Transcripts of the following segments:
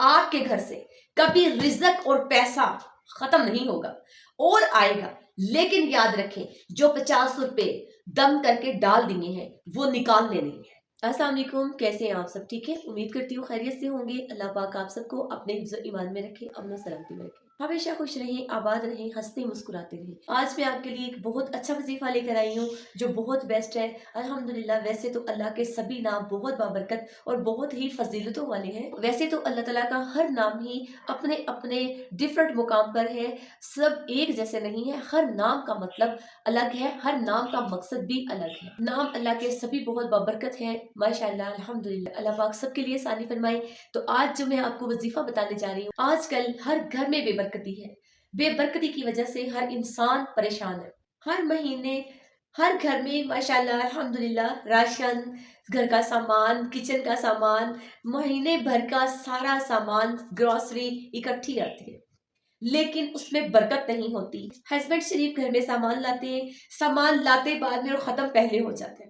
आपके घर से कभी रिज़्क और पैसा खत्म नहीं होगा और आएगा, लेकिन याद रखें जो 50 रुपए दम करके डाल दिए हैं वो निकालने नहीं है। अस्सलाम वालेकुम, कैसे हैं आप सब? ठीक है, उम्मीद करती हूँ खैरियत से होंगे। अल्लाह पाक आप सबको अपने हिफ्ज़ ईमान में रखे, अमन सलामती में रखे, हमेशा खुश रहें, आबाद रहें, हंसते मुस्कुराते रहें। आज मैं आपके लिए एक बहुत अच्छा वजीफा लेकर आई हूँ जो बहुत बेस्ट है अल्हम्दुलिल्लाह। वैसे तो अल्लाह के सभी नाम बहुत बाबरकत और बहुत ही फजीलतों वाले हैं। वैसे तो अल्लाह ताला का हर नाम ही अपने अपने डिफरेंट मुकाम पर है, सब एक जैसे नहीं है। हर नाम का मतलब अलग है, हर नाम का मकसद भी अलग है। नाम अल्लाह के सभी बहुत बाबरकत हैं माशाअल्लाह अल्हम्दुलिल्लाह। अल्लाह पाक सबके लिए आसानी फरमाए। तो आज जो मैं आपको वजीफा बताने जा रही हूँ, आजकल हर घर में बेबरकती है। बेबरकती की वजह से हर इंसान परेशान है। हर महीने हर घर में माशाअल्लाह अल्हम्दुलिल्लाह राशन, घर का सामान, किचन का सामान, महीने भर का सारा सामान, ग्रोसरी इकट्ठी आती है, लेकिन उसमें बरकत नहीं होती। हस्बैंड शरीफ घर में सामान लाते हैं, सामान लाते बाद में और ख़त्म पहले हो जाते हैं।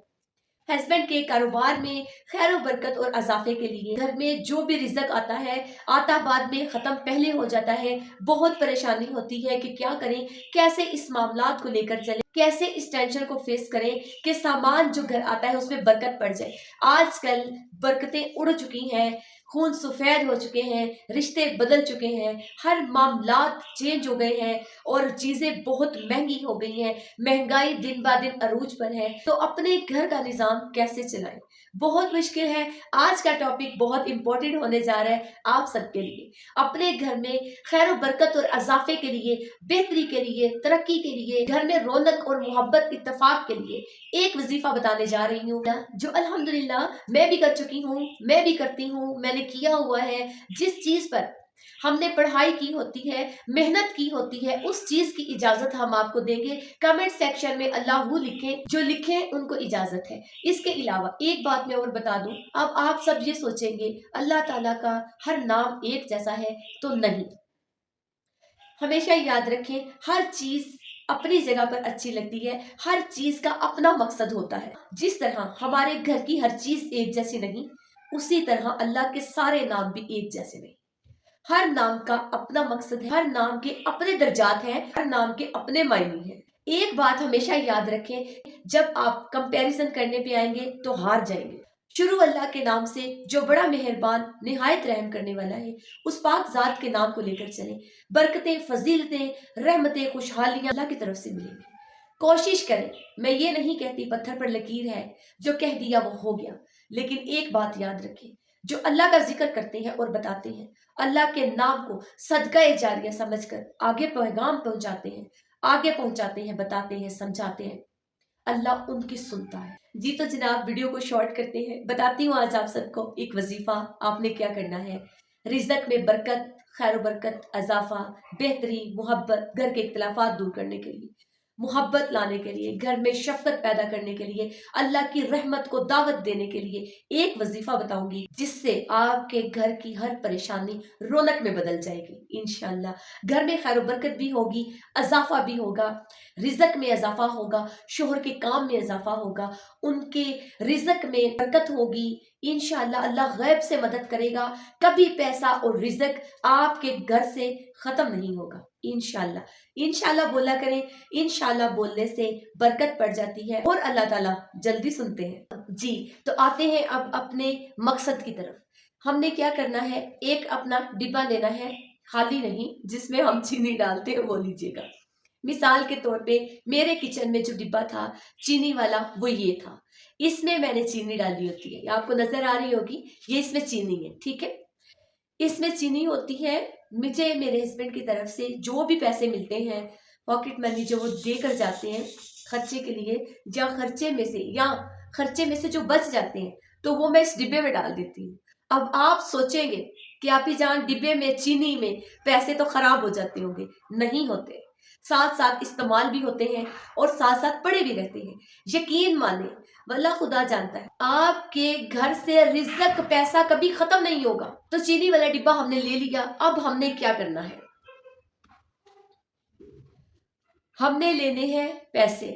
हस्बैंड के कारोबार में खैर बरकत और अजाफे के लिए घर में जो भी रिज़्क आता है, आता बाद में ख़त्म पहले हो जाता है। बहुत परेशानी होती है कि क्या करें, कैसे इस मामलात को लेकर चलें, कैसे इस टेंशन को फेस करें कि सामान जो घर आता है उसमें बरकत पड़ जाए। आजकल बरकतें उड़ चुकी हैं, खून सफ़ेद हो चुके हैं, रिश्ते बदल चुके हैं, हर मामलात चेंज हो गए हैं और चीज़ें बहुत महंगी हो गई हैं। महंगाई दिन ब दिन अरूज पर है, तो अपने घर का निज़ाम कैसे चलाएं, बहुत मुश्किल है। आज का टॉपिक बहुत इंपॉर्टेंट होने जा रहा है आप सबके लिए। अपने घर में खैर बरकत और अजाफे के लिए, बेहतरी के लिए, तरक्की के लिए, घर में रौनक और मोहब्बत इत्तेफाक के लिए एक वजीफा बताने जा रही हूँ जो अल्हम्दुलिल्लाह मैं भी कर चुकी हूँ, मैं भी करती हूँ, मैंने किया हुआ है। जिस चीज़ पर हमने पढ़ाई की होती है, मेहनत की होती है, उस चीज की इजाजत हम आपको देंगे। कमेंट सेक्शन में अल्लाहू लिखें, जो लिखें उनको इजाजत है। इसके अलावा एक बात मैं और बता दूं, अब आप सब ये सोचेंगे अल्लाह ताला का हर नाम एक जैसा है, तो नहीं। हमेशा याद रखें हर चीज अपनी जगह पर अच्छी लगती है, हर चीज का अपना मकसद होता है। जिस तरह हमारे घर की हर चीज एक जैसी नहीं, उसी तरह अल्लाह के सारे नाम भी एक जैसे नहीं। हर नाम का अपना मकसद है, हर नाम के अपने दर्जात हैं, हर नाम के अपने मायने हैं। एक बात हमेशा याद रखें, जब आप कंपैरिजन करने पे आएंगे तो हार जाएंगे। शुरू अल्लाह के नाम से जो बड़ा मेहरबान निहायत रहम करने वाला है, उस पाक जात के नाम को लेकर चलें। बरकतें, फजीलतें, रहमतें, खुशहालियां अल्लाह की तरफ से मिलेंगी। कोशिश करें, मैं ये नहीं कहती पत्थर पर लकीर है, जो कह दिया वो हो गया, लेकिन एक बात याद रखें, जो अल्लाह का जिक्र करते हैं और बताते हैं, अल्लाह के नाम को सदका जारिया समझकर आगे पैगाम पहुंचाते हैं, आगे पहुंचाते हैं, बताते हैं, समझाते हैं, अल्लाह उनकी सुनता है। जी तो जनाब, वीडियो को शॉर्ट करते हैं, बताती हूँ आज आप सबको एक वजीफा। आपने क्या करना है, रिज़्क में बरकत, खैर बरकत, अजाफा, बेहतरी, मोहब्बत, घर के इख्तलाफात दूर करने के लिए, मोहब्बत लाने के लिए, घर में शफकत पैदा करने के लिए, अल्लाह की रहमत को दावत देने के लिए एक वजीफा बताऊंगी, जिससे आपके घर की हर परेशानी रौनक में बदल जाएगी इंशाल्लाह। घर में खैर बरकत भी होगी, अजाफा भी होगा, रिज़्क में इजाफा होगा, शोहर के काम में इजाफा होगा, उनके रिज़्क में बरकत होगी इंशाल्लाह। अल्लाह गैब से मदद करेगा, कभी पैसा और रिज़्क आपके घर से खत्म नहीं होगा इंशाल्लाह। इंशाल्लाह बोला करें, इंशाल्लाह बोलने से बरकत पड़ जाती है और अल्लाह ताला जल्दी सुनते हैं। जी तो आते हैं अब अपने मकसद की तरफ। हमने क्या करना है, एक अपना डिब्बा लेना है, खाली नहीं, जिसमें हम चीनी डालते हैं वो लीजिएगा। मिसाल के तौर पे मेरे किचन में जो डिब्बा था चीनी वाला, वो ये था। इसमें मैंने चीनी डाली होती है, आपको नजर आ रही होगी, ये इसमें चीनी है, ठीक है। इसमें चीनी होती है। मुझे मेरे हस्बैंड की तरफ से जो भी पैसे मिलते हैं, पॉकेट मनी जो वो देकर जाते हैं खर्चे के लिए, या खर्चे में से जो बच जाते हैं, तो वो मैं इस डिब्बे में डाल देती हूँ। अब आप सोचेंगे कि आप ही जान डिब्बे में चीनी में पैसे तो खराब हो जाते होंगे, नहीं होते, साथ साथ इस्तेमाल भी होते हैं और साथ साथ पड़े भी रहते हैं। यकीन माने, वल्लाह खुदा जानता है, आपके घर से रिज़्क पैसा कभी खत्म नहीं होगा। तो चीनी वाला डिब्बा हमने ले लिया। अब हमने क्या करना है, हमने लेने हैं पैसे।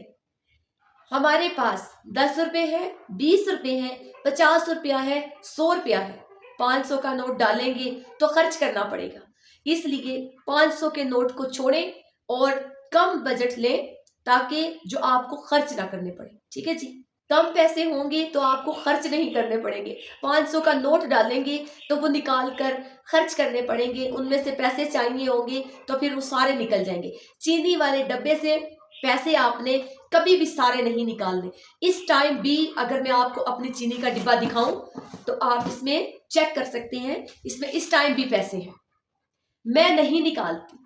हमारे पास 10 रुपए है, 20 रुपए है, 50 रुपया है, 100 रुपया है। 500 का नोट डालेंगे तो खर्च करना पड़ेगा, इसलिए 500 के नोट को छोड़ें और कम बजट लें ताकि जो आपको खर्च ना करने पड़े। ठीक है जी, कम पैसे होंगे तो आपको खर्च नहीं करने पड़ेंगे। 500 का नोट डालेंगे तो वो निकाल कर खर्च करने पड़ेंगे, उनमें से पैसे चाहिए होंगे तो फिर वो सारे निकल जाएंगे। चीनी वाले डब्बे से पैसे आपने कभी भी सारे नहीं निकालने। इस टाइम भी अगर मैं आपको अपनी चीनी का डिब्बा दिखाऊं तो आप इसमें चेक कर सकते हैं, इसमें इस टाइम भी पैसे हैं। मैं नहीं निकालती,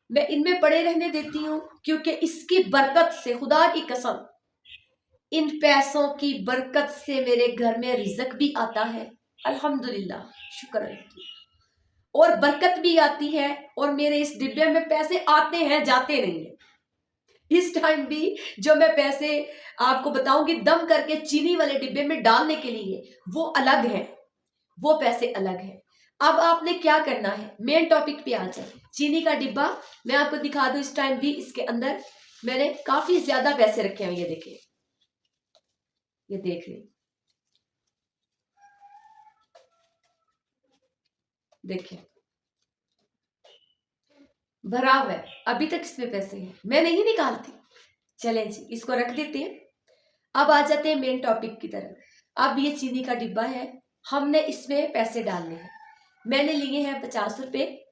मैं इनमें पड़े रहने देती हूँ, क्योंकि इसकी बरकत से, खुदा की कसम, इन पैसों की बरकत से मेरे घर में रिज़्क भी आता है, अल्हम्दुलिल्लाह, शुक्र अल्हम्दुलिल्लाह, और बरकत भी आती है, और मेरे इस डिब्बे में पैसे आते हैं, जाते नहीं है। इस टाइम भी जो मैं पैसे आपको बताऊंगी दम करके चीनी वाले डिब्बे में डालने के लिए, वो अलग है, वो पैसे अलग है। अब आपने क्या करना है, मेन टॉपिक पे आ जाए। चीनी का डिब्बा मैं आपको दिखा दूं, इस टाइम भी इसके अंदर मैंने काफी ज्यादा पैसे रखे हुए, ये देखिए, ये देख रहे, देखिए भरा हुआ है, अभी तक इसमें पैसे हैं, मैं नहीं निकालती। चलें जी, इसको रख देते हैं। अब आ जाते हैं मेन टॉपिक की तरफ। अब ये चीनी का डिब्बा है, हमने इसमें पैसे डालने हैं। मैंने लिए हैं 50 रुपए,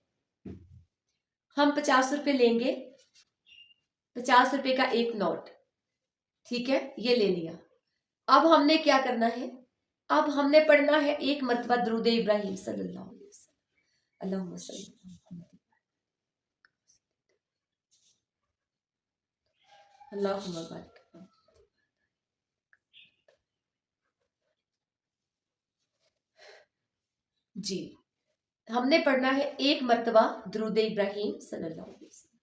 हम 50 रुपए लेंगे, 50 रुपए का एक नोट, ठीक है, ये ले लिया। अब हमने क्या करना है, अब हमने पढ़ना है एक मरतबा दुरूद इब्राहिम सल्लल्लाहु अलैहि वसल्लम, अल्लाहुम्मा सल्ली अल्लाहुम्मा बारिक। जी, हमने पढ़ना है एक मरतबा दुरूद इब्राहिम सल्लल्लाहु अलैहि वसल्लम।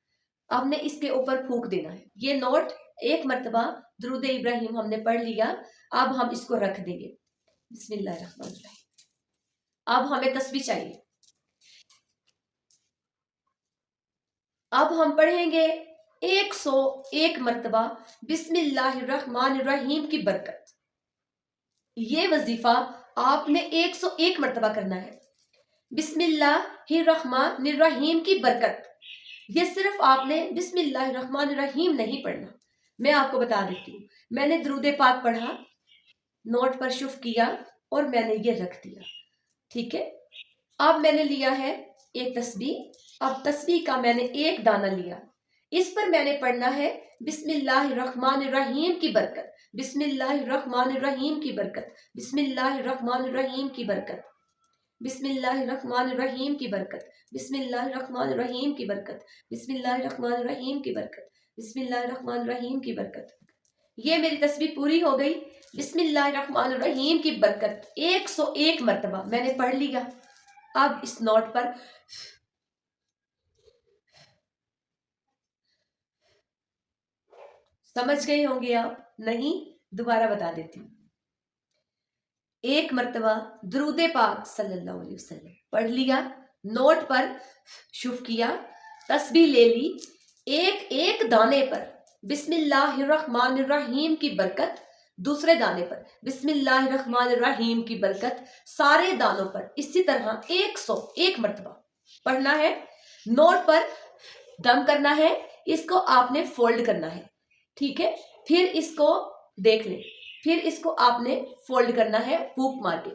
हमने इसके ऊपर फूंक देना है। ये नोट एक मरतबा दुरूद इब्राहिम हमने पढ़ लिया, अब हम इसको रख देंगे। बिस्मिल्लाहिर्रहमानिर्रहीम। अब हमें तस्बीह चाहिए। अब हम पढ़ेंगे 101 मरतबा बिस्मिल्लाहिर्रहमानिर्रहीम की बरकत। ये वजीफा आपने 101 मरतबा करना है। बिस्मिल्लाहिर्रहमानिर्रहीम की बरकत, ये सिर्फ आपने बिस्मिल्लाहिर्रहमानिर्रहीम नहीं पढ़ना। मैं आपको बता देती हूँ, मैंने दुरूद पाक पढ़ा, नोट पर शुफ किया और मैंने ये रख दिया, ठीक है। अब मैंने लिया है एक तस्बीह, अब तस्बीह का मैंने एक दाना लिया, इस पर मैंने पढ़ना है बिस्मिल्लाहिर्रहमानिर्रहीम की बरकत, बिस्मिल्लाहिर्रहमानिर्रहीम की बरकत, बिस्मिल्लाहिर्रहमानिर्रहीम की बरकत, बिस्मिल्लाहिर्रहमानिर्रहीम की बरकत, बिस्मिल्लाहिर्रहमानिर्रहीम की बरकत, बिस्मिल्लाहिर्रहमानिर्रहीम की बरकत, बिस्मिल्लाहिर्रहमानिर्रहीम की बरकत। ये मेरी तस्बीह पूरी हो गई। बिस्मिल्लाहिर्रहमानिर्रहीम की बरकत 101 मरतबा मैंने पढ़ लिया। अब इस नोट पर समझ गए होंगे आप, नहीं दोबारा बता देती हूँ। एक मरतबा दुरूद पाक सल्लल्लाहु अलैहि वसल्लम पढ़ लिया, नोट पर शुफ किया, तस्बीह ले ली, एक एक दाने पर बिस्मिल्लाहिर्रहमानिर्रहीम की बरकत, दूसरे दाने पर बिस्मिल्लाहिर्रहमानिर्रहीम की बरकत, सारे दानों पर इसी तरह 101 मरतबा पढ़ना है। नोट पर दम करना है, इसको आपने फोल्ड करना है, ठीक है। फिर इसको देख लें, फिर इसको आपने फोल्ड करना है, फूंक मार के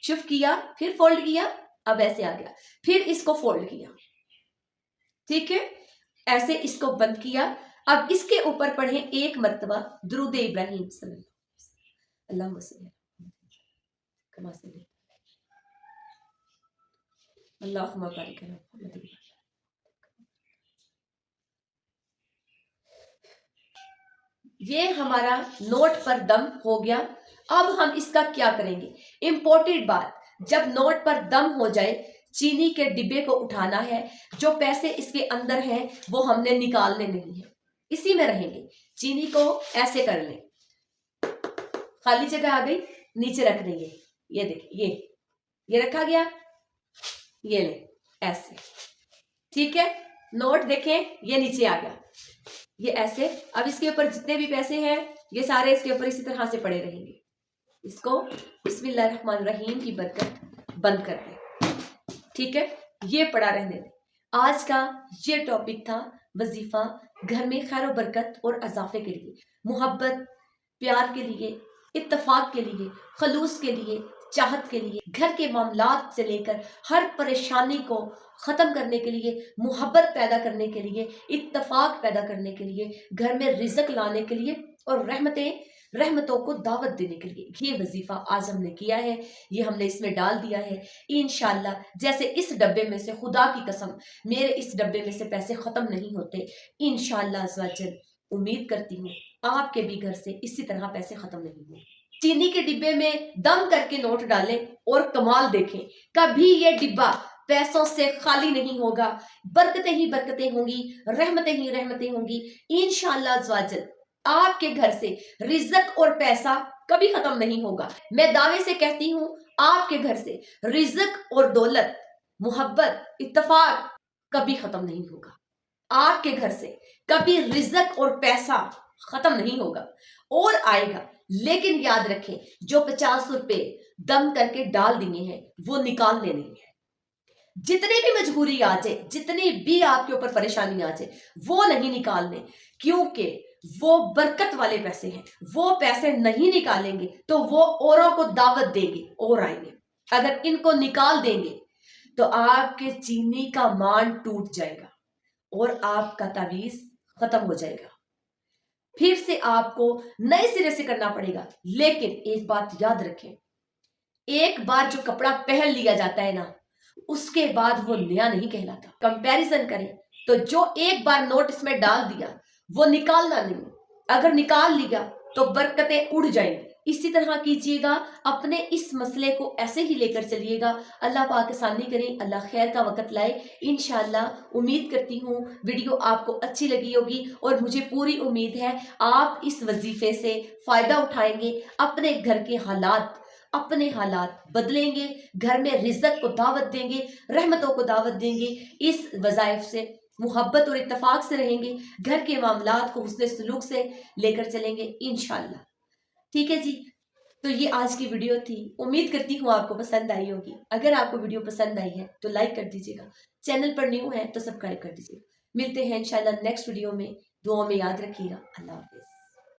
शिफ्ट किया, फिर फोल्ड किया, अब ऐसे आ गया, फिर इसको फोल्ड किया, ठीक है, ऐसे इसको बंद किया। अब इसके ऊपर पढ़े एक मरतबा दुरूद इब्राहिम सल्लल्लाहु अलैहि वसल्लम, अल्लाहुम्मा बारिक अला मुहम्मद। ये हमारा नोट पर दम हो गया। अब हम इसका क्या करेंगे, इंपॉर्टेंट बात, जब नोट पर दम हो जाए चीनी के डिब्बे को उठाना है, जो पैसे इसके अंदर हैं वो हमने निकालने नहीं है, इसी में रहेंगे। चीनी को ऐसे कर लें, खाली जगह आ गई, नीचे रख देंगे, ये देखिए, ये रखा गया, ये ले ऐसे, ठीक है। नोट देखें, ये नीचे आ गया, ये ऐसे। अब इसके ऊपर जितने भी पैसे हैं ये सारे इसके ऊपर इसी तरह से पड़े रहेंगे, इसको बिस्मिल्लाहिर्रहमानिर्रहीम की बरकत बंद कर दें। ठीक है, ये पड़ा रहने दें। आज का ये टॉपिक था वजीफा घर में खैर और बरकत और अजाफे के लिए, मोहब्बत प्यार के लिए, इत्तफाक के लिए, खलूस के लिए, चाहत के लिए, घर के मामलात से लेकर हर परेशानी को ख़त्म करने के लिए, मोहब्बत पैदा करने के लिए, इत्तफाक पैदा करने के लिए, घर में रिज़्क लाने के लिए और रहमतों को दावत देने के लिए ये वजीफ़ा आज हमने किया है, ये हमने इसमें डाल दिया है। इंशाअल्लाह जैसे इस डब्बे में से, खुदा की कसम मेरे इस डब्बे में से पैसे ख़त्म नहीं होते, इंशाअल्लाह अज़्ज़ व जल उम्मीद करती हूँ आपके भी घर से इसी तरह पैसे ख़त्म नहीं होंगे। चीनी के डिब्बे में दम करके नोट डालें और कमाल देखें, कभी ये डिब्बा पैसों से खाली नहीं होगा, बरकतें ही बरकतें होंगी, रहमतें ही रहमतें होंगी। इंशाअल्लाह अज़्ज़ व जल आपके घर से रिज़्क और पैसा कभी खत्म नहीं होगा। मैं दावे से कहती हूँ आपके घर से रिज़्क और दौलत, मोहब्बत, इत्तफाक कभी खत्म नहीं होगा। आपके घर से कभी रिज़्क और पैसा खत्म नहीं होगा और आएगा। लेकिन याद रखें, जो 50 रुपए दम करके डाल दिए हैं वो निकालने नहीं है। जितनी भी मजबूरी आ जाए, जितनी भी आपके ऊपर परेशानी आ जाए, वो नहीं निकालने, क्योंकि वो बरकत वाले पैसे हैं। वो पैसे नहीं निकालेंगे तो वो औरों को दावत देंगे और आएंगे। अगर इनको निकाल देंगे तो आपके चीनी का मान टूट जाएगा और आपका तावीज खत्म हो जाएगा। फिर से आपको नए सिरे से करना पड़ेगा। लेकिन एक बात याद रखें, एक बार जो कपड़ा पहन लिया जाता है ना, उसके बाद वो नया नहीं कहलाता। कंपैरिजन करें तो जो एक बार नोट इसमें डाल दिया वो निकालना नहीं, अगर निकाल लिया तो बरकतें उड़ जाएंगी। इसी तरह कीजिएगा, अपने इस मसले को ऐसे ही लेकर चलिएगा। अल्लाह पाक आसानी करें, अल्लाह खैर का वक़्त लाए इंशाअल्लाह। उम्मीद करती हूँ वीडियो आपको अच्छी लगी होगी और मुझे पूरी उम्मीद है आप इस वजीफे से फ़ायदा उठाएंगे, अपने घर के अपने हालात बदलेंगे, घर में रिज़्क को दावत देंगे, रहमतों को दावत देंगे। इस वज़ाइफ से मोहब्बत और इत्तफाक से रहेंगे, घर के मामलात को हुस्न सलूक से लेकर चलेंगे इंशाअल्लाह। ठीक है जी, तो ये आज की वीडियो थी। उम्मीद करती हूँ आपको पसंद आई होगी। अगर आपको वीडियो पसंद आई है तो लाइक कर दीजिएगा, चैनल पर न्यू है तो सब्सक्राइब कर दीजिएगा। मिलते हैं इंशाअल्लाह नेक्स्ट वीडियो में। दुआ में याद रखिएगा। अल्लाह हाफिज़।